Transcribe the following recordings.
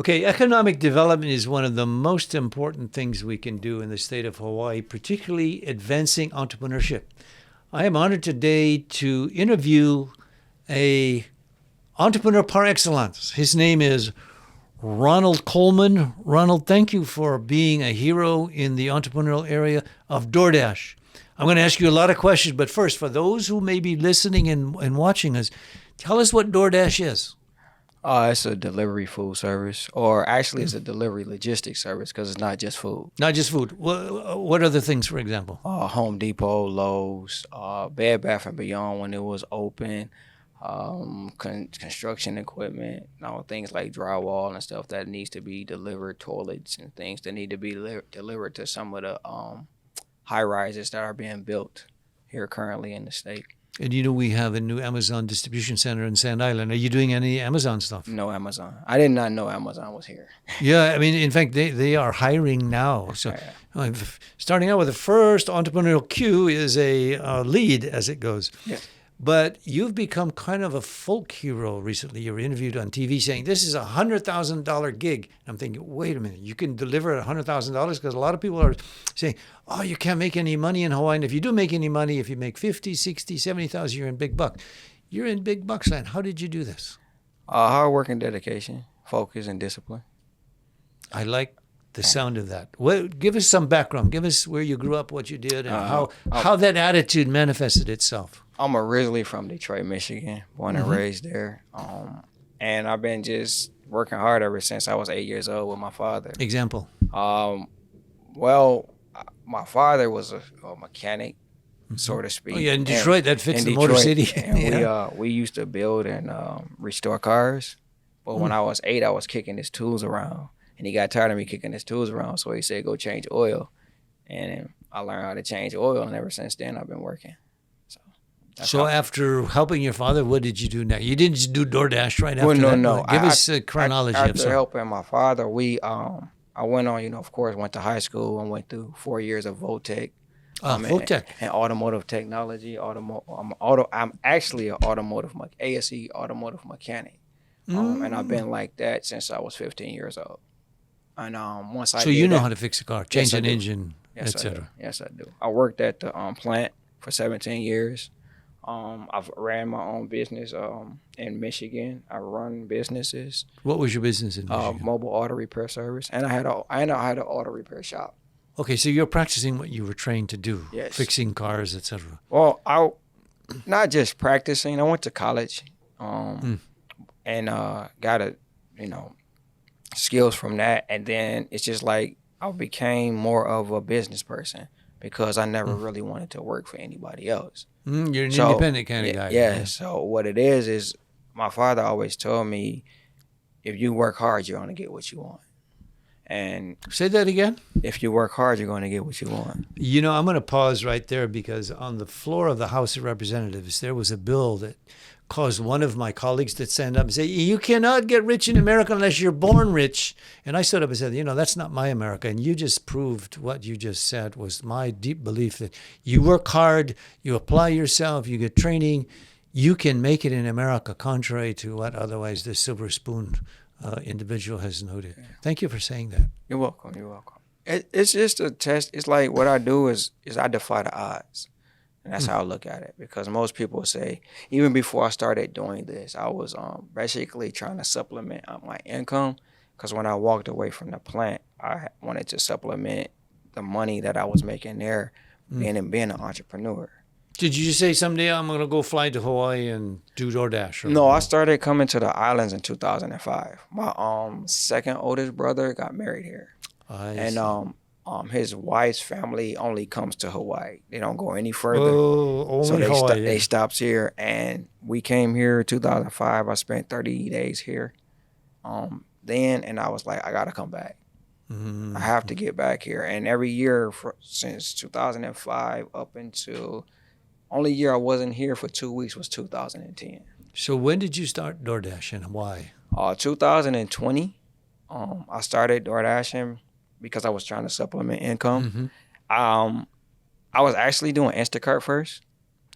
Okay, economic development is one of the most important things we can do in the state of Hawaii, particularly advancing entrepreneurship. I am honored today to interview a entrepreneur par excellence. His name is Ronald Coleman. Ronald, thank you for being a hero in the entrepreneurial area of DoorDash. I'm going to ask you a lot of questions, but first, for those who may be listening and watching us, tell us what DoorDash is. It's a delivery food service, or actually, it's a delivery logistics service because it's not just food. Not just food. What other things, for example? Home Depot, Lowe's, Bed Bath and Beyond when it was open, construction equipment, things like drywall and stuff that needs to be delivered, toilets and things that need to be delivered to some of the high rises that are being built here currently in the state. And we have a new Amazon distribution center in Sand Island. Are you doing any Amazon stuff? No Amazon. I did not know Amazon was here. Yeah, I mean, in fact, they are hiring now. So starting out with the first entrepreneurial Q is a lead as it goes. Yeah. But you've become kind of a folk hero recently. You were interviewed on TV saying, this is a $100,000 gig. I'm thinking, wait a minute, you can deliver at $100,000? Because a lot of people are saying, oh, you can't make any money in Hawaii. And if you do make any money, if you make 50, 60, 70,000, you're in big buck. You're in big bucks land. How did you do this? Hard work and dedication, focus and discipline. I like the sound of that. Give us some background. Give us where you grew up, what you did, and how that attitude manifested itself. I'm originally from Detroit, Michigan, born and raised there. And I've been just working hard ever since I was 8 years old with my father. Example? Well, my father was a mechanic, so to speak. Oh, yeah, in Detroit, that fits the Motor City. And we used to build and restore cars. But when I was 8, I was kicking his tools around. And he got tired of me kicking his tools around, so he said, go change oil. And I learned how to change oil, and ever since then, I've been working. So after helping your father, what did you do next? You didn't just do DoorDash right after that? No. Give us a chronology. After helping my father, I went on, of course, went to high school and went through 4 years of Votech. Votech. And automotive technology. I'm actually an ASE automotive mechanic. And I've been like that since I was 15 years old. And once I So you know how to fix a car, change an engine, yes, etc. Yes, I do. I worked at the plant for 17 years. I've ran my own business in Michigan. I run businesses. What was your business in Michigan? Mobile auto repair service, and I had an auto repair shop. Okay, so you're practicing what you were trained to do, yes. Fixing cars, etc. Well, I not just practicing. I went to college, and got skills from that, and then it's just like I became more of a business person because I never really wanted to work for anybody else. You're an independent kind of guy. Yeah, so what it is my father always told me, if you work hard, you're going to get what you want. And say that again? If you work hard, you're going to get what you want. I'm going to pause right there because on the floor of the House of Representatives, there was a bill that caused one of my colleagues to stand up and say, you cannot get rich in America unless you're born rich. And I stood up and said, that's not my America. And you just proved what you just said was my deep belief that you work hard, you apply yourself, you get training, you can make it in America, contrary to what otherwise the silver spoon individual has noted. Yeah. Thank you for saying that. You're welcome. It's just a test. It's like what I do is I defy the odds. And that's how I look at it, because most people say, even before I started doing this, I was basically trying to supplement my income, because when I walked away from the plant, I wanted to supplement the money that I was making there being an entrepreneur. Did you say someday I'm going to go fly to Hawaii and do DoorDash? No, I started coming to the islands in 2005. My second oldest brother got married here. His wife's family only comes to Hawaii. They don't go any further. Oh, only Hawaii. They stops here, and we came here in 2005. I spent 30 days here then, and I was like, I got to come back. Mm-hmm. I have to get back here. And every year since 2005 up until only year I wasn't here for 2 weeks was 2010. So when did you start DoorDash and why? 2020. I started DoorDashing because I was trying to supplement income. Mm-hmm. I was actually doing Instacart first.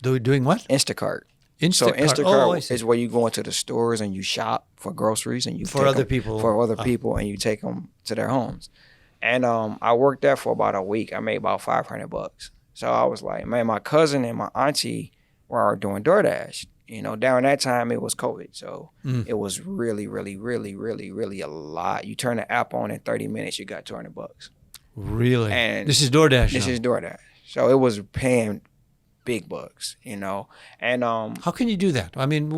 Doing what? Instacart. So Instacart. Oh, I Instacart see. is where you go into the stores and you shop for groceries and you For take other 'em- people. for other Oh. people and you take them to their homes. And I worked there for about a week. I made about $500. So I was like, man, my cousin and my auntie were doing DoorDash. During that time it was COVID, so it was really, really, really, really, really a lot. You turn the app on in 30 minutes, you got $200. Really? And this is DoorDash This now. is DoorDash, so it was paying big bucks, And How can you do that? I mean,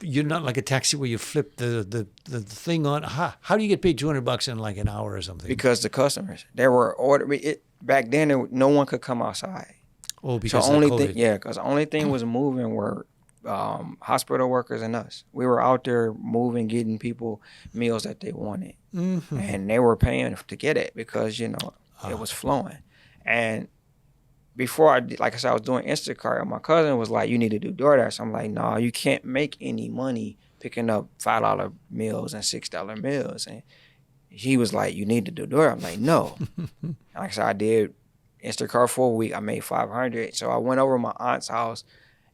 you're not like a taxi where you flip the thing on. How do you get paid $200 in like an hour or something? because the customers they were ordering it back then, no one could come outside. Oh, So because only of COVID. thing, because the only thing was moving were hospital workers and us. We were out there moving, getting people meals that they wanted, and they were paying to get it because it was flowing. And before I did, like I said, I was doing Instacart, and my cousin was like, "You need to do DoorDash." I'm like, "No, you can't make any money picking up $5 meals and $6 meals." And he was like, "You need to do DoorDash." I'm like, "No." Like I said, I did Instacart for a week. I made $500. So I went over to my aunt's house,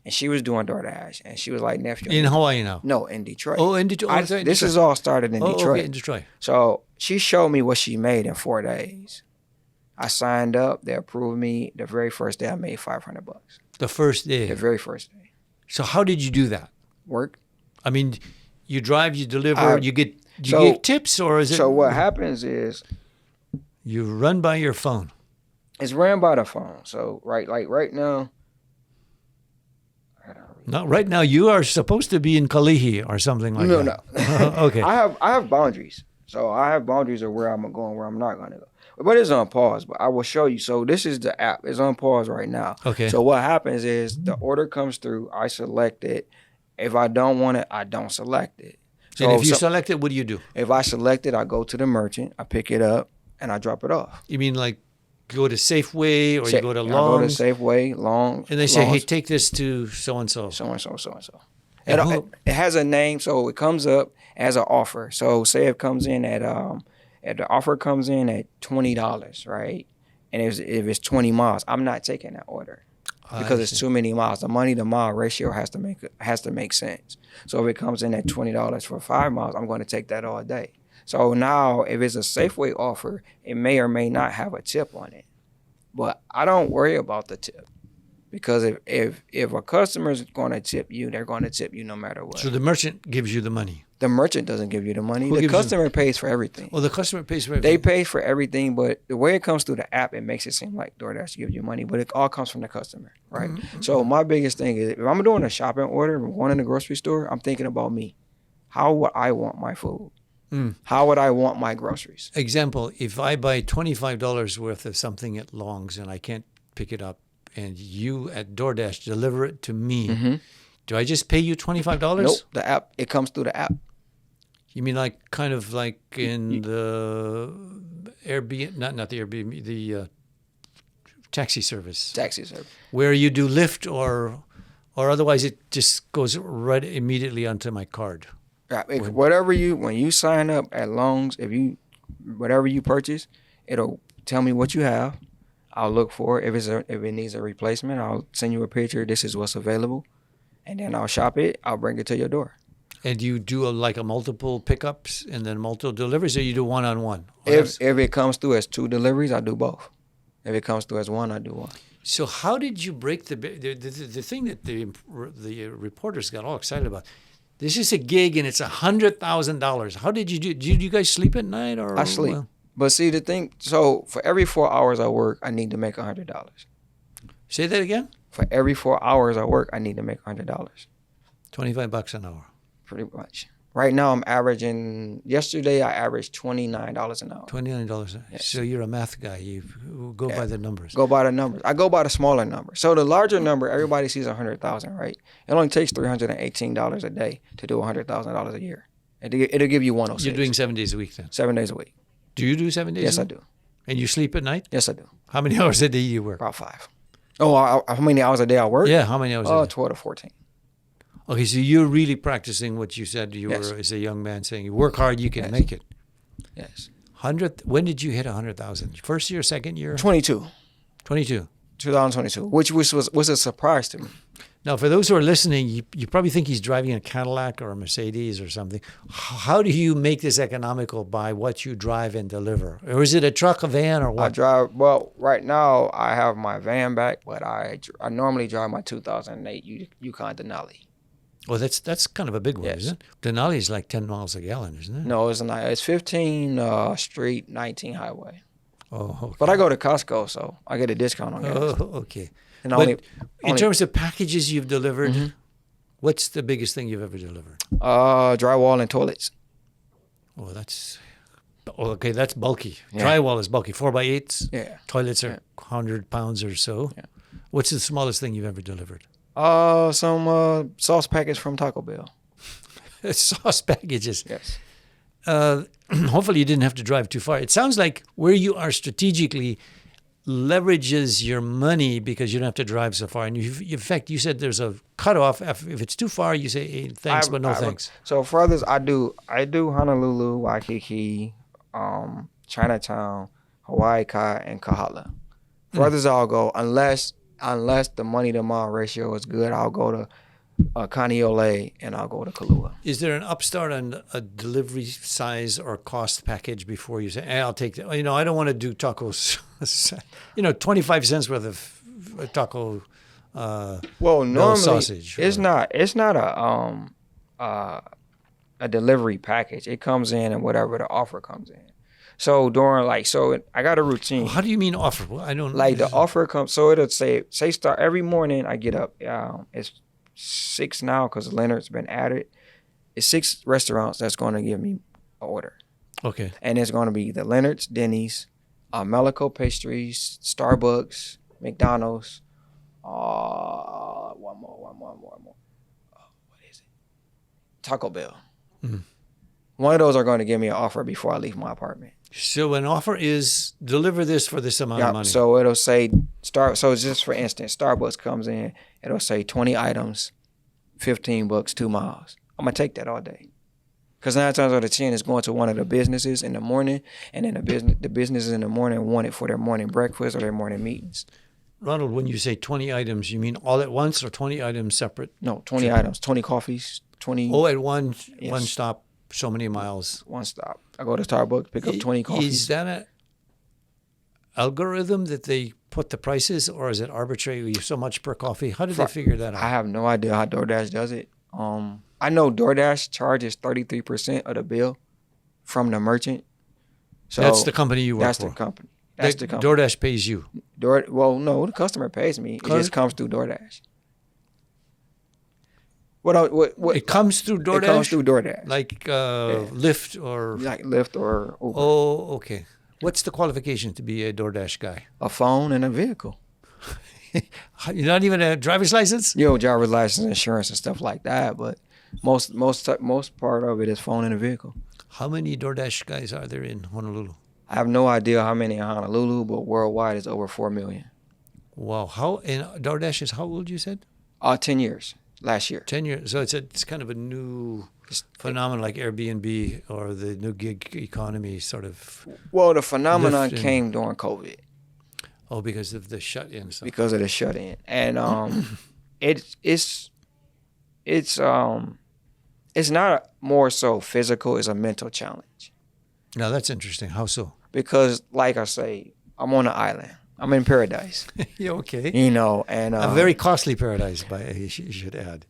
and she was doing DoorDash, and she was like, "Nephew." In Hawaii now? No, in Detroit. Oh, in Detroit. Oh, sorry, This Detroit. is all started in Detroit. Okay, in Detroit. So she showed me what she made in 4 days. I signed up. They approved me. The very first day, I made $500. The first day. The very first day. So how did you do that? Work. I mean, you drive, you deliver, you get tips, or is it? So what happens is you run by your phone. it's ran by the phone. So right now. No, right now you are supposed to be in Kalihi or something like that. No. Okay. I have boundaries. So I have boundaries of where I'm going, where I'm not going to go. But it's on pause. But I will show you. So this is the app. It's on pause right now. Okay. So what happens is the order comes through. I select it. If I don't want it, I don't select it. So and if you select it, what do you do? If I select it, I go to the merchant. I pick it up and I drop it off. You mean like go to Safeway or you go to Long's? I go to Safeway, Long. And they say, hey, take this to so-and-so. So-and-so, so-and-so. It has a name, so it comes up as an offer. So say it comes in at the offer comes in at $20, right? And if it's 20 miles, I'm not taking that order because it's too many miles. The money to mile ratio has to make sense. So if it comes in at $20 for 5 miles, I'm going to take that all day. So now if it's a Safeway offer, it may or may not have a tip on it. But I don't worry about the tip. Because if a customer is going to tip you, they're going to tip you no matter what. So the merchant gives you the money. The merchant doesn't give you the money. Who the gives customer pays for everything. Well, the customer pays for everything. They pay for everything, but the way it comes through the app, it makes it seem like DoorDash gives you money, but it all comes from the customer, right? Mm-hmm. So my biggest thing is if I'm doing a shopping order, going in the grocery store, I'm thinking about me. How would I want my food? How would I want my groceries? Example, if I buy $25 worth of something at Long's and I can't pick it up, and you at DoorDash deliver it to me, do I just pay you $25? Nope. The app, it comes through the app. You mean like kind of like in the Airbnb, not the Airbnb, the taxi service. Taxi service. Where you do Lyft or otherwise it just goes right immediately onto my card. Right. When you sign up at Long's, whatever you purchase, it'll tell me what you have. I'll look for it. If it needs a replacement, I'll send you a picture. This is what's available, and then I'll shop it. I'll bring it to your door. And you do a multiple pickups and then multiple deliveries, or you do one-on-one? If it comes through as 2 deliveries, I do both. If it comes through as 1, I do 1. So how did you break the thing that the reporters got all excited about? This is a gig and it's $100,000. How did you do? Did you guys sleep at night or? I sleep. But see the thing. So for every 4 hours I work, I need to make $100. Say that again. For every 4 hours I work, I need to make $100. $25 an hour. Pretty much. Right now I'm averaging. Yesterday I averaged $29 an hour. $29. Yes. So you're a math guy. You go by the numbers. Go by the numbers. I go by the smaller number. So the larger number, everybody sees 100,000, right? It only takes $318 a day to do $100,000 a year. It'll give you 106. You're doing 7 days a week then. 7 days a week. Do you do 7 days? Yes, a I week? do. And you sleep at night? Yes, I do. How many hours a day do you work? About 5. Oh, how many hours a day I work? Yeah, how many hours a day? 12 to 14. Okay, so you're really practicing what you said you were as a young man saying, you work hard, you can make it. Yes. 100. When did you hit 100,000? First year, second year? 22. 22. 2022, which was a surprise to me. Now, for those who are listening, you probably think he's driving a Cadillac or a Mercedes or something. How do you make this economical by what you drive and deliver? Or is it a truck, a van, or I what? drive, well, right now I have my van back, but I normally drive my 2008 Yukon Denali. Oh, that's kind of a big one, Yes. isn't it? Denali is like 10 miles a gallon, isn't it? No, it's not. It's 15 street, 19 highway. Oh, okay. But I go to Costco, so I get a discount on gas. Oh, okay. And But in terms of packages you've delivered, Mhm. what's the biggest thing you've ever delivered? drywall and toilets. Oh, okay. That's bulky. Yeah. Drywall is bulky. 4x8s. Yeah. Toilets are 100 pounds or so. Yeah. What's the smallest thing you've ever delivered? Some sauce packets from Taco Bell. Sauce packages. Yes. Hopefully you didn't have to drive too far. It sounds like where you are strategically leverages your money because you don't have to drive so far. And in fact, you said there's a cutoff. If it's too far, you say hey, thanks, but no thanks. So for others, I do Honolulu, Waikiki, Chinatown, Hawaii Kai, and Kahala. For others, I'll go unless the money to mile ratio is good. I'll go to Kaneohe and I'll go to Kalua. Is there an upstart on a delivery size or cost package before you say, hey, I'll take that? I don't want to do tacos. 25 cents worth of taco. Well, normally sausage. It's not a delivery package. It comes in and whatever the offer comes in. So I got a routine. How do you mean offer? Well, I don't like the offer comes. So it'll say start every morning. I get up. It's 6 now because Leonard's been added. It's 6 restaurants that's going to give me an order. Okay. And it's going to be the Leonard's, Denny's, Melico Pastries, Starbucks, McDonald's. One more. What is it? Taco Bell. Mm. One of those are going to give me an offer before I leave my apartment. So an offer is deliver this for this amount of money. So it'll say So just for instance, Starbucks comes in. It'll say 20 items, $15, 2 miles. I'm gonna take that all day. Because 9 times out of 10, it's going to one of the businesses in the morning, and then the businesses in the morning want it for their morning breakfast or their morning meetings. Ronald, when you say 20 items, you mean all at once or 20 items separate? No, 20 items, 20 coffees, 20. Oh, at one Yes. stop, so many miles. One stop. I go to Starbucks, pick up 20 coffees. Is that an algorithm that they put the prices, or is it arbitrary? So much per coffee? How did they figure that out? I have no idea how DoorDash does it. I know DoorDash charges 33% of the bill from the merchant. So that's the company you work that's for. The company. That's the company. DoorDash pays you. Well, no, the customer pays me. It just comes through DoorDash. What? It comes through DoorDash? It comes through DoorDash. Like Lyft or... Like Lyft or Uber. Oh, okay. What's the qualification to be a DoorDash guy? A phone and a vehicle. You're not even a driver's license? Driver's license, insurance, and stuff like that. But most part of it is phone and a vehicle. How many DoorDash guys are there in Honolulu? I have no idea how many in Honolulu, but worldwide it's over 4 million. Wow. And DoorDash is how old, you said? 10 years. Last year. 10 years. So it's kind of a new phenomenon like Airbnb or the new gig economy sort of. Well, the phenomenon came during COVID. Oh, because of the shut-in stuff. Because of the shut-in. And it's not more so physical, it's a mental challenge. Now that's interesting. How so? Because like I say, I'm on an island. I'm in paradise. Yeah, okay. And a very costly paradise, you should add.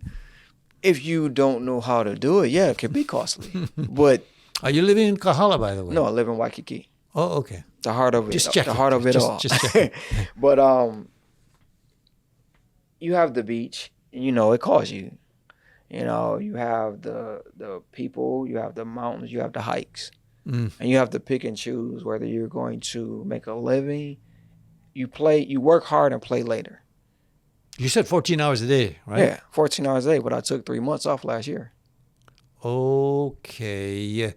If you don't know how to do it, yeah, it can be costly. But are you living in Kahala, by the way? No, I live in Waikiki. Oh, okay. The heart of it. Just check the heart of it all. Just check. But you have the beach. It calls you. You have the people. You have the mountains. You have the hikes. And you have to pick and choose whether you're going to make a living. You work hard and play later. You said 14 hours a day, right? Yeah, 14 hours a day, but I took 3 months off last year. Okay.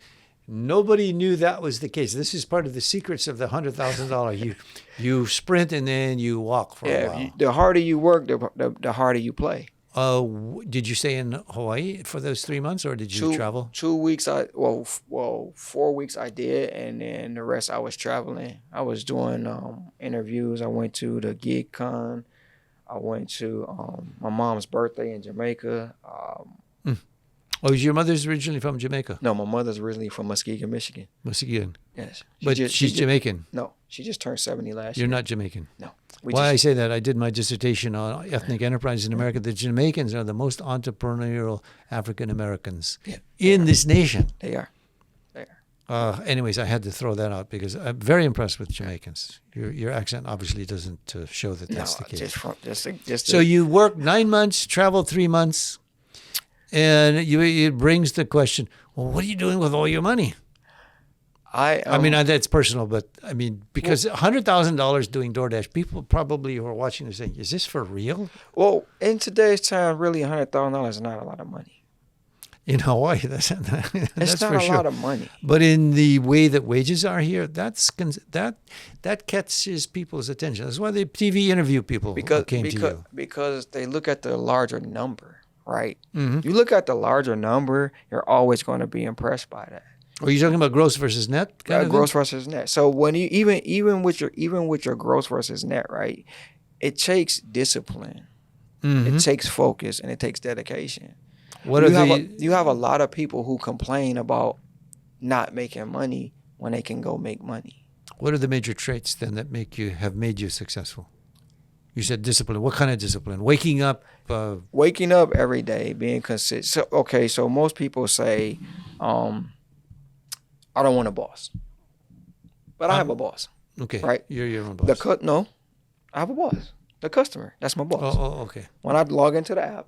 Nobody knew that was the case. This is part of the secrets of the $100,000. You sprint and then you walk for a while. The harder you work, the harder you play. Did you stay in Hawaii for those 3 months, or did you travel? 2 weeks. 4 weeks I did, and then the rest I was traveling. I was doing interviews. I went to the GigCon. I went to my mom's birthday in Jamaica. Oh, is your mother's originally from Jamaica? No, my mother's originally from Muskegon, Michigan. Muskegon. Yes. But she's Jamaican. No, she just turned 70 last You're year. not Jamaican. No. Why I say that, I did my dissertation on ethnic enterprise in America. The Jamaicans are the most entrepreneurial African Americans in this nation. They are. Anyways, I had to throw that out because I'm very impressed with Jamaicans. Your accent obviously doesn't show that that's the case. So you work 9 months, travel 3 months, and it brings the question, well, what are you doing with all your money? I mean, that's personal, but I mean, because $100,000 doing DoorDash, people probably who are watching are saying, is this for real? Well, in today's time, really $100,000 is not a lot of money. In Hawaii, that's It's not for a sure. lot of money. But in the way that wages are here, that catches people's attention. That's why they TV interview people who came to you. Because they look at the larger number, right? Mm-hmm. You look at the larger number, you're always going to be impressed by that. Are you talking about gross versus net? Gross versus net. So when you even with your gross versus net, right? It takes discipline, it takes focus, and it takes dedication. You have a lot of people who complain about not making money when they can go make money. What are the major traits then that have made you successful? You said discipline. What kind of discipline? Waking up. Waking up every day, being consistent. So most people say, I don't want a boss, but I have a boss. Okay, right? You're your own boss. No, I have a boss. The customer, that's my boss. Oh, okay. When I log into the app,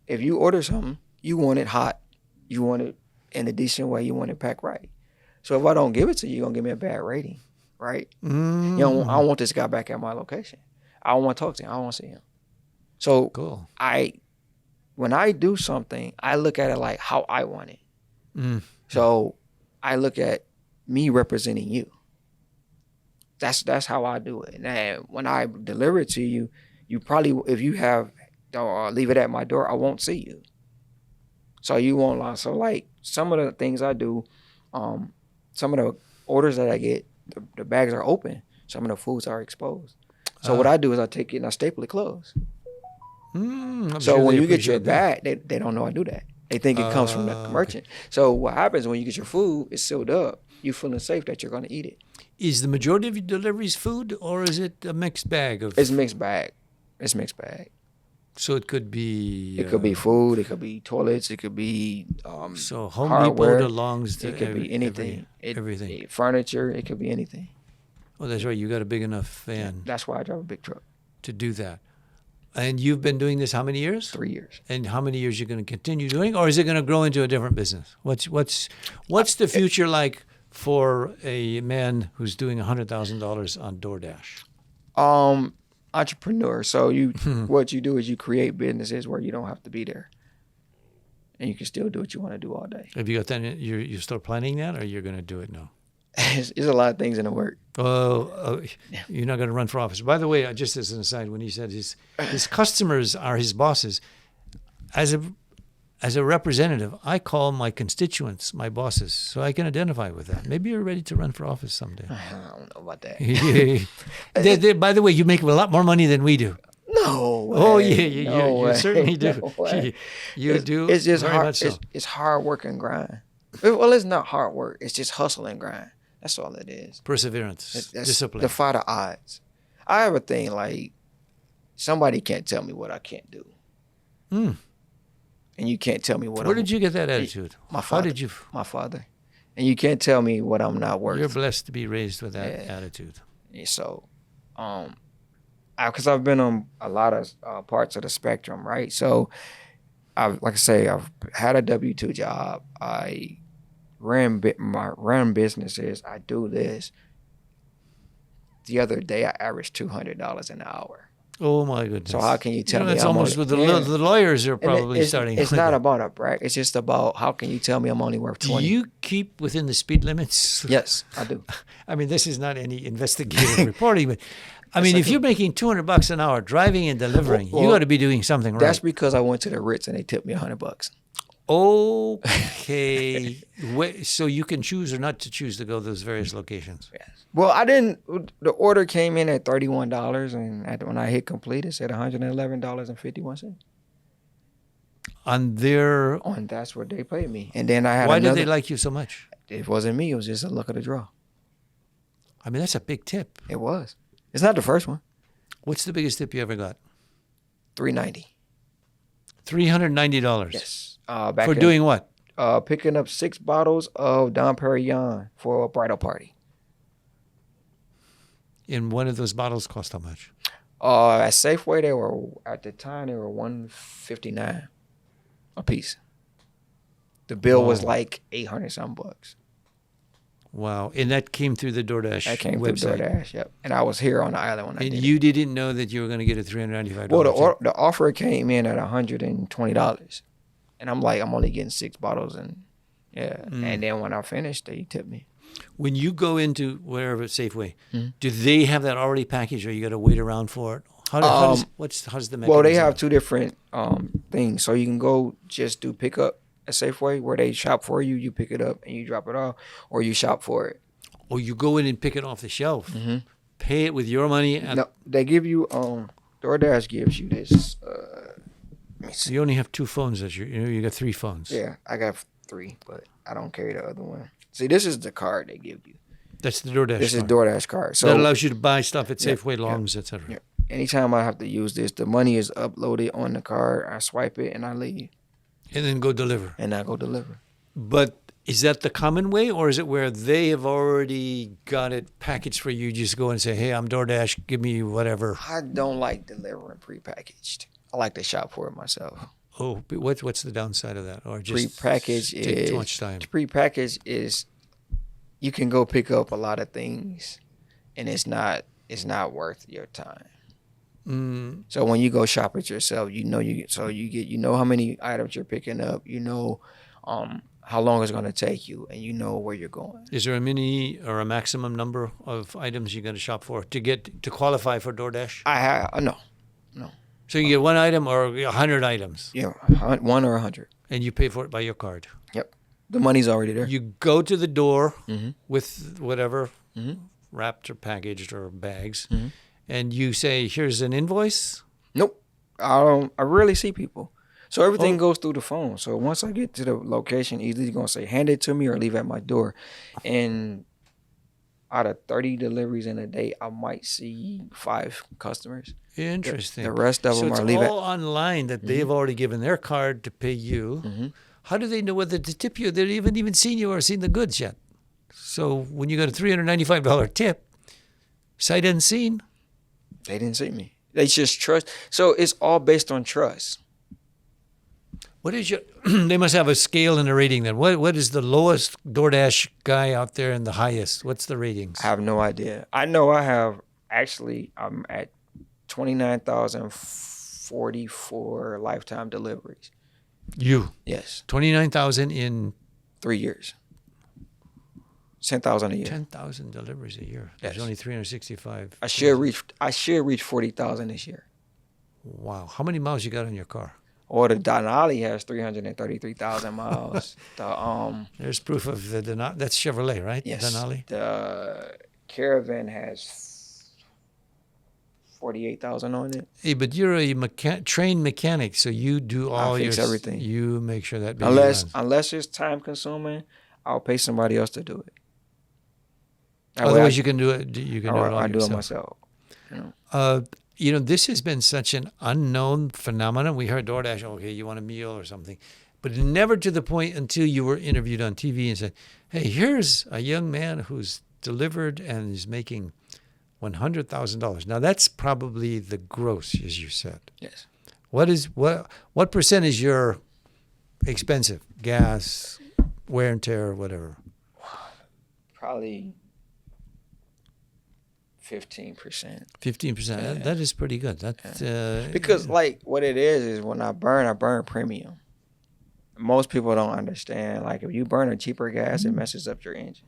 if you order something, you want it hot, you want it in a decent way, you want it packed right. So if I don't give it to you, you're gonna give me a bad rating, right? I don't want this guy back at my location. I don't want to talk to him. I don't want to see him. So cool. When I do something, I look at it like how I want it. So I look at me representing you. That's how I do it. And when I deliver it to you, you probably, if you have, leave it at my door, I won't see you. So you won't lie. So like some of the things I do, some of the orders that I get, the bags are open. Some of the foods are exposed. So what I do is I take it and I staple it closed. So when you get your bag, they don't know I do that. They think it comes from the merchant. So what happens when you get your food, it's sealed up. You're feeling safe that you're going to eat it. Is the majority of your deliveries food, or is it a mixed bag of? It's mixed bag. It's mixed bag. So it could be. It could be food. It could be toilets. It could be. So Home hardware. Depot belongs to. It could be anything. Everything. Furniture. It could be anything. Oh, that's right. You got a big enough van. That's why I drive a big truck. To do that. And you've been doing this how many years? 3 years. And how many years you're going to continue doing, or is it going to grow into a different business? What's the future like for a man who's doing $100,000 on DoorDash? Entrepreneur. So what you do is you create businesses where you don't have to be there, and you can still do what you want to do all day. Have you got that? You're still planning that, or you're going to do it now? There's a lot of things in the work. Oh, you're not going to run for office. By the way, just as an aside, when he said his customers are his bosses, as a representative, I call my constituents my bosses, so I can identify with that. Maybe you're ready to run for office someday. I don't know about that. By the way, you make a lot more money than we do. No way. Oh yeah, you way. certainly do. No you do. It's just very hard. much so. It's hard work and grind. Well, it's not hard work. It's just hustle and grind. That's all it is. Perseverance, discipline. Defy the odds. I have a thing like somebody can't tell me what I can't do. And you can't tell me what. Where did you get that attitude? My father. How did you? My father. And you can't tell me what I'm not worth. You're blessed to be raised with that attitude. So, because I've been on a lot of parts of the spectrum, right? So, I've had a W-2 job. I ran businesses. I do this. The other day, I averaged $200 an hour. Oh my goodness! So how can you tell me? That's almost what the lawyers are probably starting. It's not about a brag. It's just about how can you tell me I'm only worth 20? Do you keep within the speed limits? Yes, I do. I mean, this is not any investigative reporting, but I mean, if you're making $200 an hour driving and delivering, you got to be doing something right. That's because I went to the Ritz and they tipped me $100. Okay. So you can choose or not to choose to go to those various locations. Yes. Well, I didn't. The order came in at $31, and when I hit complete, it said $111.51. On their, And that's what they paid me. And then I had why did another. they like you so much? It wasn't me. It was just a luck of the draw. I mean, that's a big tip. It was. It's not the first one. What's the biggest tip you ever got? $390. $390. Yes. For doing what? Picking up 6 bottles of Dom Perignon for a bridal party. And one of those bottles cost how much? At Safeway, they were at the time $159 a piece. The bill was like 800 some bucks. Wow. And that came through the DoorDash That came website. through DoorDash, yep. And I was here on the island when I And did you didn't know that you were going to get a $395 Well, tip. the offer came in at $120. And I'm like, I'm only getting 6 bottles. And and then when I finished, they tipped me. When you go into wherever Safeway, do they have that already packaged, or you got to wait around for it? How's the mechanism? Well, they have 2 different things. So you can go just do pickup at Safeway where they shop for you. You pick it up and you drop it off, or you shop for it. Or you go in and pick it off the shelf, pay it with your money. And No, they give you DoorDash gives you this. Let me see. you only have 2 phones. You got 3 phones. Yeah, I got 3, but I don't carry the other one. See, this is the card they give you. That's the DoorDash. This is card. DoorDash card. So That allows you to buy stuff at Safeway, Longs, etc. Yeah. Anytime I have to use this, the money is uploaded on the card. I swipe it and I leave. And then go deliver. And I go deliver. But is that the common way, or is it where they have already got it packaged for you? You just go and say, hey, I'm DoorDash, give me whatever. I don't like delivering prepackaged. I like to shop for it myself. Oh, but what's the downside of that? Or just Prepackaged take is too much time? Prepackaged is you can go pick up a lot of things, and it's not worth your time. So when you go shop it yourself, you know how many items you're picking up, you know how long it's going to take you, and you know where you're going. Is there a mini or a maximum number of items you got to shop for to qualify for DoorDash? No. So you get 1 item or 100 items, Yeah, 1 or 100. and you pay for it by your card. Yep, the money's already there. You go to the door with whatever wrapped or packaged or bags, and you say, "Here's an invoice." Nope, I rarely see people. So everything goes through the phone. So once I get to the location, either gonna say hand it to me or leave it at my door. And out of 30 deliveries in a day, I might see 5 customers. Interesting. The rest of them so are it's leave it. all online that they've already given their card to pay you. How do they know whether to tip you? They haven't even seen you or seen the goods yet. So when you got a $395 tip, sight unseen. They didn't see me. They just trust. So it's all based on trust. What is your? They must have a scale and a rating then. What is the lowest DoorDash guy out there and the highest? What's the ratings? I have no idea. I know I'm at 29,044 lifetime deliveries. You Yes, 29,000 in 3 years. 10,000 a year. 10,000 deliveries a year. There's Yes. only 365. I should reach 40,000 this year. Wow. How many miles you got on your car? Or the Denali has 333,000 miles. There's proof of the Denali. That's Chevrolet, right? Yes. Denali. The Caravan has 48,000 on it. Hey, but you're a trained mechanic, so you do all I fix everything. You make sure that baby runs. Unless it's time consuming, I'll pay somebody else to do it. That way Otherwise, you can do it. You can do it all I do it yourself. myself. This has been such an unknown phenomenon. We heard DoorDash, okay, you want a meal or something, but never to the point until you were interviewed on TV and said, hey, here's a young man who's delivered and is making $100,000. Now, that's probably the gross, as you said. Yes. What percent is your expensive? Gas, wear and tear, whatever. Probably 15%. 15%. Yeah. That is pretty good. That's Because like what it is when I burn premium. Most people don't understand. Like if you burn a cheaper gas, it messes up your engine.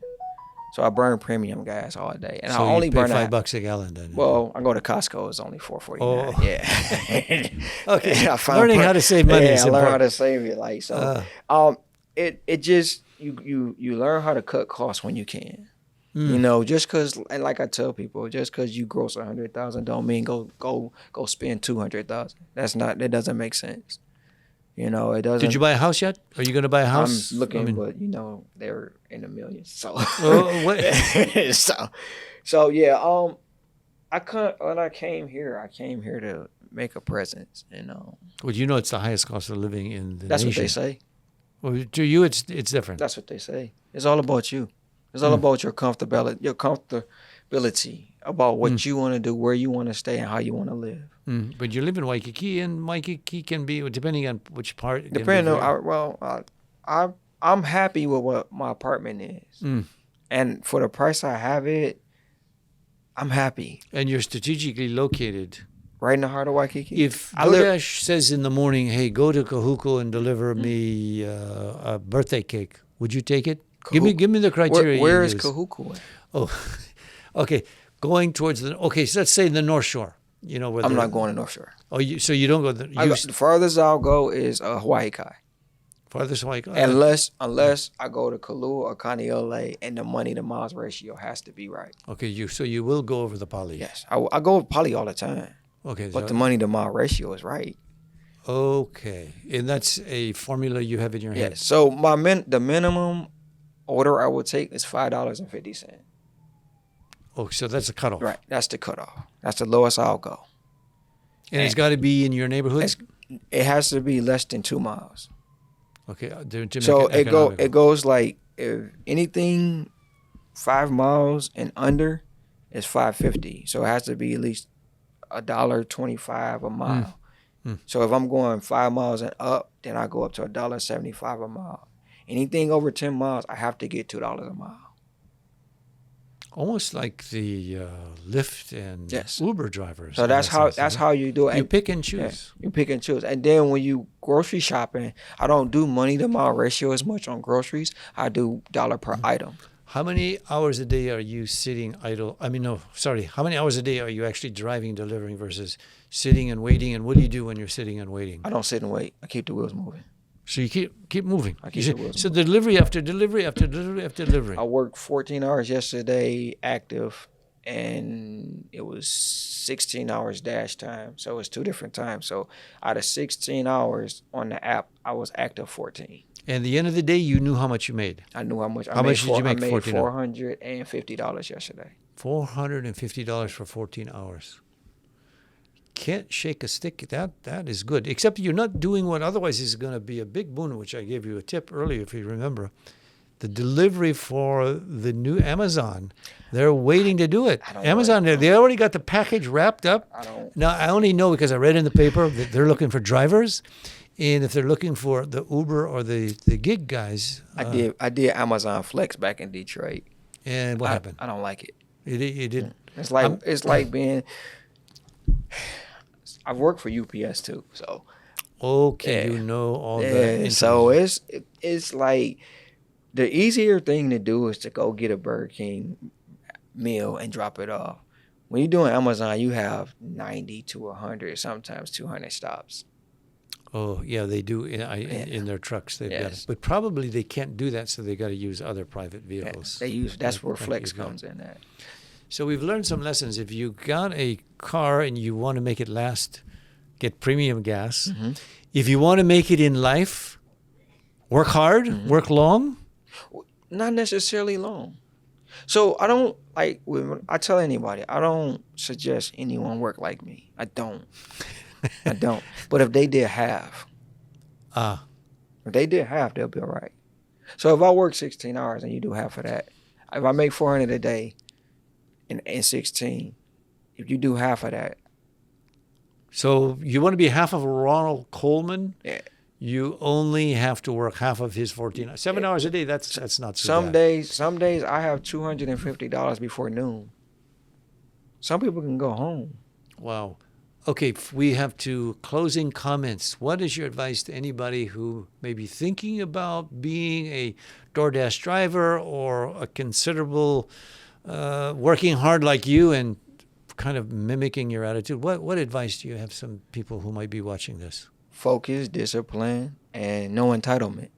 So I burn premium gas all day, and So I only you pay burn that. $5 a gallon then. Well, I go to Costco. It's only $4.49. Oh. Yeah. Okay. I found Learning how to save money yeah, is I learned how important. to save it. Like so, Uh, it just you learn how to cut costs when you can. mm. You know, just cause, and like I tell people, just cause you gross 100,000 don't mean go spend 200,000. That doesn't make sense. You know, it doesn't. Did you buy a house yet? Are you going to buy a I'm house? looking, but you know, they're in the millions. So, Oh, what? so yeah. When I came here to make a presence, and Well, you know it's the highest cost of living in the that's nation. what they say. Well, to you, it's different. That's what they say. It's all about you. It's all about your comfortability, about what you want to do, where you want to stay, and how you want to live. But you live in Waikiki, and Waikiki can be, depending on which part. It can be Depending very- on, I'm happy with what my apartment is, and for the price I have it, I'm happy. And you're strategically located. Right in the heart of Waikiki. If DoorDash says in the morning, "Hey, go to Kahuku and deliver me a birthday cake," would you take it? Give me the criteria. Where you is use. Kahuku at? Oh, okay. Going towards the so let's say the North Shore. You know where I'm not going to North Shore. Oh, so you don't go the The farthest I'll go is Hawaii Kai. farthest Hawaii. Unless I go to Kalu or Kaneohe, and the money to miles ratio has to be right. Okay, you will go over the Pali. Yes, I go with Poly all the time. Okay, But the money to mile ratio is right. Okay, and that's a formula you have in your head. Yes. So the minimum order I would take is $5.50. Oh, so that's a cutoff. Right. That's the cutoff. That's the lowest I'll go. And it's got to be in your neighborhood. It has to be less than 2 miles. Okay, to make So economical. it goes like if anything 5 miles and under is $5.50. So it has to be at least $1.25 a mile. So if I'm going 5 miles and up, then I go up to $1.75 a mile. Anything over 10 miles, I have to get $2 a mile. Almost like the Lyft and Uber drivers. So that's how you do it. You pick and choose. Yeah, you pick and choose. And then when you grocery shopping, I don't do money to mile ratio as much on groceries. I do dollar per item. How many hours a day are you sitting idle? I mean, no, sorry. How many hours a day are you actually driving, delivering versus sitting and waiting? And what do you do when you're sitting and waiting? I don't sit and wait. I keep the wheels moving. So you keep moving. I keep the wheels moving. Delivery after delivery after delivery after delivery. I worked 14 hours yesterday active, and it was 16 hours dash time. So it's 2 different times. So out of 16 hours on the app, I was active 14. And at the end of the day, you knew how much you made. I knew how much. How much did you make? I made $450 yesterday. $450 for 14 hours. Can't shake a stick. That is good. Except you're not doing what otherwise is going to be a big boon, which I gave you a tip earlier, if you remember. The delivery for the new Amazon. They're waiting to do it. Amazon, they already got the package wrapped up. Now, I only know because I read in the paper that they're looking for drivers. And if they're looking for the Uber or the gig guys. I did Amazon Flex back in Detroit. And what happened? I don't like it. You didn't? It's like being... I've worked for UPS too, so... Okay, you know all that. Yeah, so it's like... The easier thing to do is to go get a Burger King meal and drop it off. When you're doing Amazon, you have 90 to 100, sometimes 200 stops. Oh, yeah, they do in their trucks. They've got it. But probably they can't do that, so they got to use other private vehicles. That's where Flex comes in at. So we've learned some lessons. If you got a car and you want to make it last, get premium gas. Mm-hmm. If you want to make it in life, work hard, work long. Not necessarily long. So I don't when I tell anybody, I don't suggest anyone work like me. I don't. I don't. But if they did half, they'll be all right. So if I work 16 hours and you do half of that, if I make 400 a day in 16, if you do half of that. So you want to be half of Ronald Coleman? Yeah. You only have to work half of his 14 hours. 7 hours a day, that's not so bad. Some days I have $250 before noon. Some people can go home. Wow. Okay, we have to closing comments. What is your advice to anybody who may be thinking about being a DoorDash driver or a considerable working hard like you and kind of mimicking your attitude? What advice do you have some people who might be watching this? Focus, discipline, and no entitlement.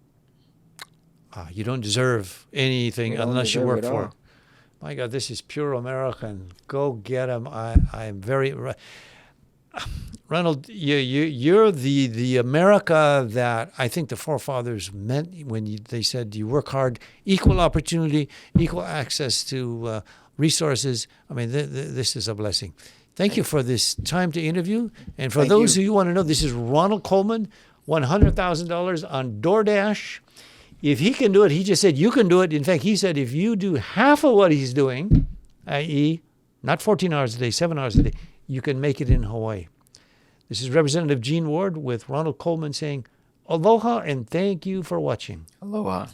You don't deserve anything You don't unless you deserve work it for all. it. My God, this is pure American. Go get them. I'm very. Ronald, you're the America that I think the forefathers meant when they said you work hard, equal opportunity, equal access to resources. I mean, this is a blessing. Thank you for this time to interview. And for Thank those you. who want to know, this is Ronald Coleman, $100,000 on DoorDash. If he can do it, he just said you can do it. In fact, he said if you do half of what he's doing, i.e., not 14 hours a day, 7 hours a day, you can make it in Hawaii. This is Representative Gene Ward with Ronald Coleman saying aloha and thank you for watching. Aloha.